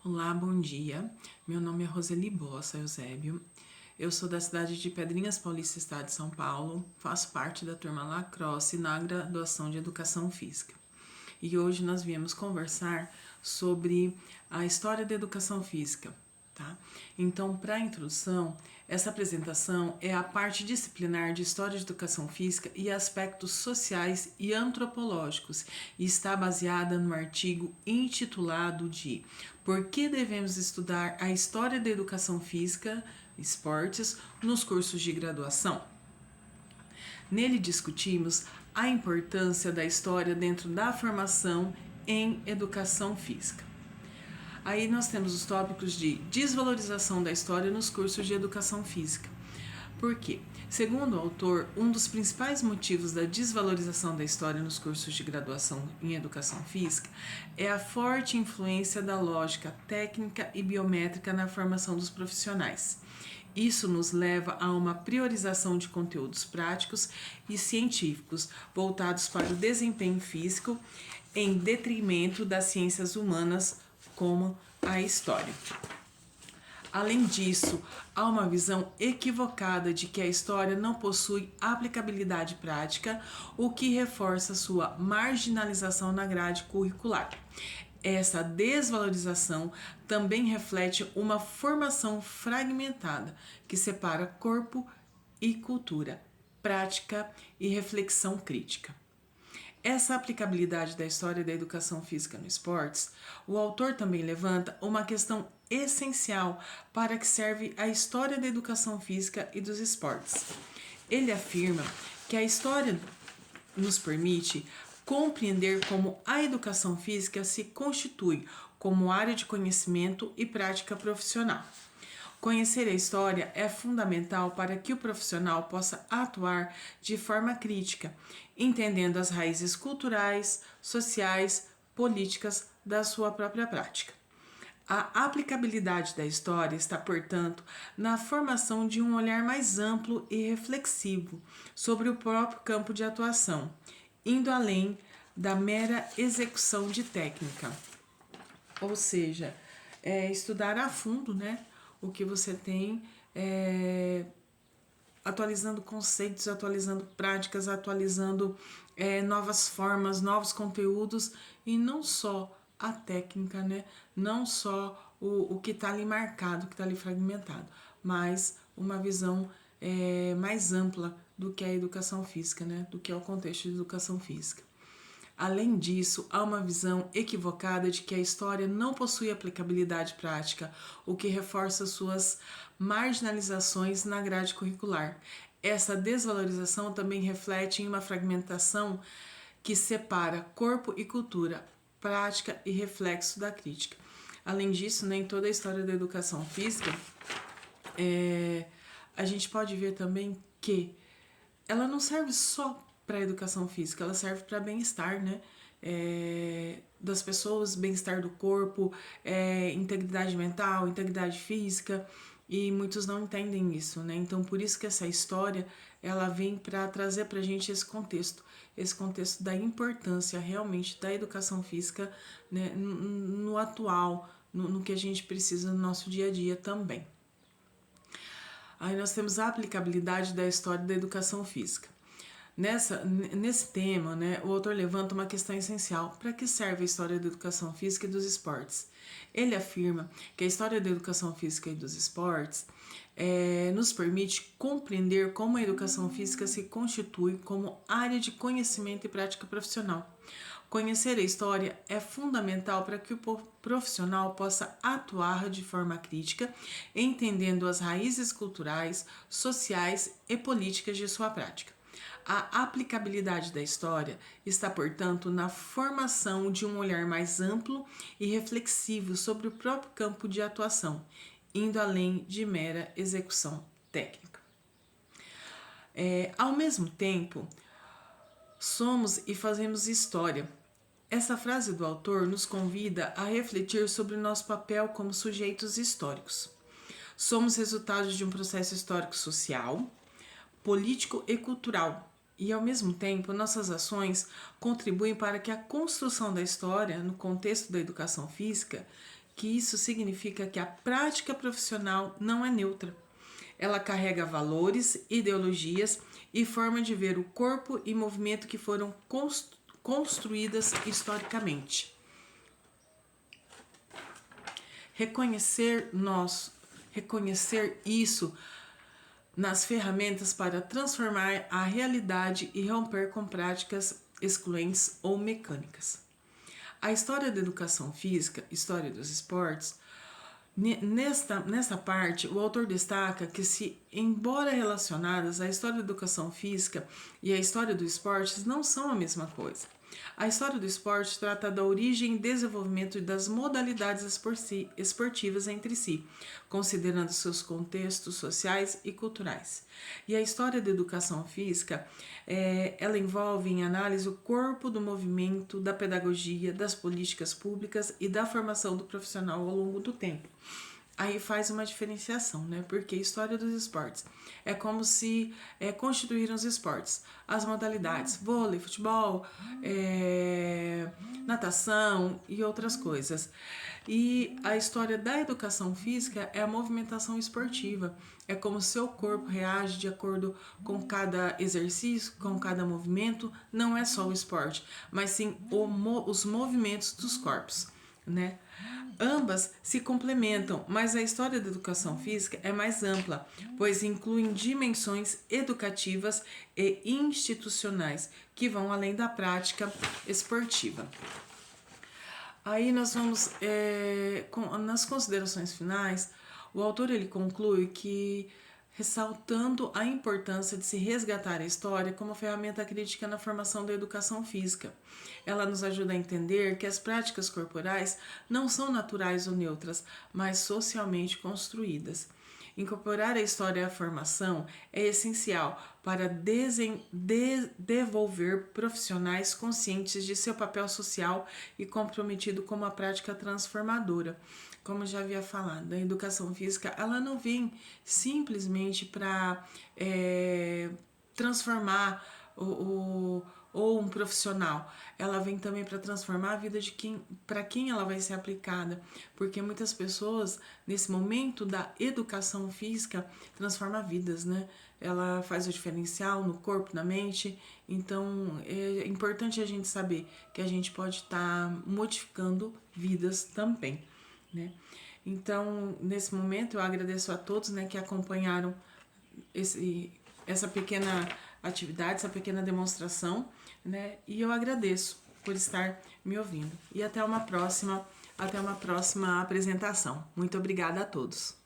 Olá, bom dia. Meu nome é Roseli Bossa Eusébio. Eu sou da cidade de Pedrinhas Paulista, estado de São Paulo. Faço parte da turma Lacrosse na graduação de Educação Física. E hoje nós viemos conversar sobre a história da educação física. Tá? Então, para a introdução, essa apresentação é a parte disciplinar de História de Educação Física e aspectos sociais e antropológicos e está baseada no artigo intitulado de Por que devemos estudar a história da educação física, esportes, nos cursos de graduação? Nele discutimos a importância da história dentro da formação em educação física. Aí nós temos os tópicos de desvalorização da história nos cursos de educação física. Por quê? Segundo o autor, um dos principais motivos da desvalorização da história nos cursos de graduação em educação física é a forte influência da lógica técnica e biométrica na formação dos profissionais. Isso nos leva a uma priorização de conteúdos práticos e científicos voltados para o desempenho físico em detrimento das ciências humanas como a história. Além disso, há uma visão equivocada de que a história não possui aplicabilidade prática, o que reforça sua marginalização na grade curricular. Essa desvalorização também reflete uma formação fragmentada que separa corpo e cultura, prática e reflexão crítica. Essa aplicabilidade da história da educação física no esportes, o autor também levanta uma questão essencial para que serve a história da educação física e dos esportes. Ele afirma que a história nos permite compreender como a educação física se constitui como área de conhecimento e prática profissional. Conhecer a história é fundamental para que o profissional possa atuar de forma crítica, entendendo as raízes culturais, sociais, políticas da sua própria prática. A aplicabilidade da história está, portanto, na formação de um olhar mais amplo e reflexivo sobre o próprio campo de atuação, indo além da mera execução de técnica. Ou seja, estudar a fundo, né? O que você tem, atualizando conceitos, atualizando práticas, atualizando novas formas, novos conteúdos e não só a técnica, né? Não só o que está ali marcado, o que está ali fragmentado, mas uma visão mais ampla do que a educação física, né? Do que é o contexto de educação física. Além disso, há uma visão equivocada de que a história não possui aplicabilidade prática, o que reforça suas marginalizações na grade curricular. Essa desvalorização também reflete em uma fragmentação que separa corpo e cultura, prática e reflexo da crítica. Além disso, nem toda a história da educação física, a gente pode ver também que ela não serve só para a educação física, ela serve para bem-estar, né? Das pessoas, bem-estar do corpo, integridade mental, integridade física, e muitos não entendem isso, né? Então, por isso que essa história, ela vem para trazer para a gente esse contexto da importância realmente da educação física, né? No atual, no que a gente precisa no nosso dia a dia também. Aí nós temos a aplicabilidade da história da educação física. Nesse tema, né, o autor levanta uma questão essencial: para que serve a história da educação física e dos esportes? Ele afirma que a história da educação física e dos esportes nos permite compreender como a educação física se constitui como área de conhecimento e prática profissional. Conhecer a história é fundamental para que o profissional possa atuar de forma crítica, entendendo as raízes culturais, sociais e políticas de sua prática. A aplicabilidade da história está, portanto, na formação de um olhar mais amplo e reflexivo sobre o próprio campo de atuação, indo além de mera execução técnica. Ao mesmo tempo, somos e fazemos história. Essa frase do autor nos convida a refletir sobre o nosso papel como sujeitos históricos. Somos resultados de um processo histórico social, político e cultural, e ao mesmo tempo nossas ações contribuem para que a construção da história no contexto da educação física que isso significa que a prática profissional não é neutra. Ela carrega valores, ideologias e forma de ver o corpo e movimento que foram construídas historicamente. Reconhecer isso nas ferramentas para transformar a realidade e romper com práticas excluentes ou mecânicas. A história da educação física, história dos esportes, nesta parte, o autor destaca que, embora relacionadas, a história da educação física e a história do esporte não são a mesma coisa. A história do esporte trata da origem e desenvolvimento das modalidades esportivas entre si, considerando seus contextos sociais e culturais. E a história da educação física, ela envolve em análise o corpo do movimento, da pedagogia, das políticas públicas e da formação do profissional ao longo do tempo. Aí faz uma diferenciação, né? Porque a história dos esportes é como se constituíram os esportes, as modalidades, vôlei, futebol, natação e outras coisas. E a história da educação física é a movimentação esportiva, é como o seu corpo reage de acordo com cada exercício, com cada movimento, não é só o esporte, mas sim os movimentos dos corpos, né? Ambas se complementam, mas a história da educação física é mais ampla, pois incluem dimensões educativas e institucionais que vão além da prática esportiva. Aí nós vamos, nas considerações finais, o autor ele conclui que ressaltando a importância de se resgatar a história como ferramenta crítica na formação da educação física. Ela nos ajuda a entender que as práticas corporais não são naturais ou neutras, mas socialmente construídas. Incorporar a história à formação é essencial para desenvolver profissionais conscientes de seu papel social e comprometido com uma prática transformadora. Como já havia falado, a educação física ela não vem simplesmente para transformar ou um profissional, ela vem também para transformar a vida de para quem ela vai ser aplicada, porque muitas pessoas nesse momento da educação física transforma vidas, né? Ela faz o diferencial no corpo, na mente, então é importante a gente saber que a gente pode estar modificando vidas também, né? Então, nesse momento, eu agradeço a todos, né, que acompanharam essa pequena atividade, essa pequena demonstração, né? E eu agradeço por estar me ouvindo. E até uma próxima apresentação. Muito obrigada a todos.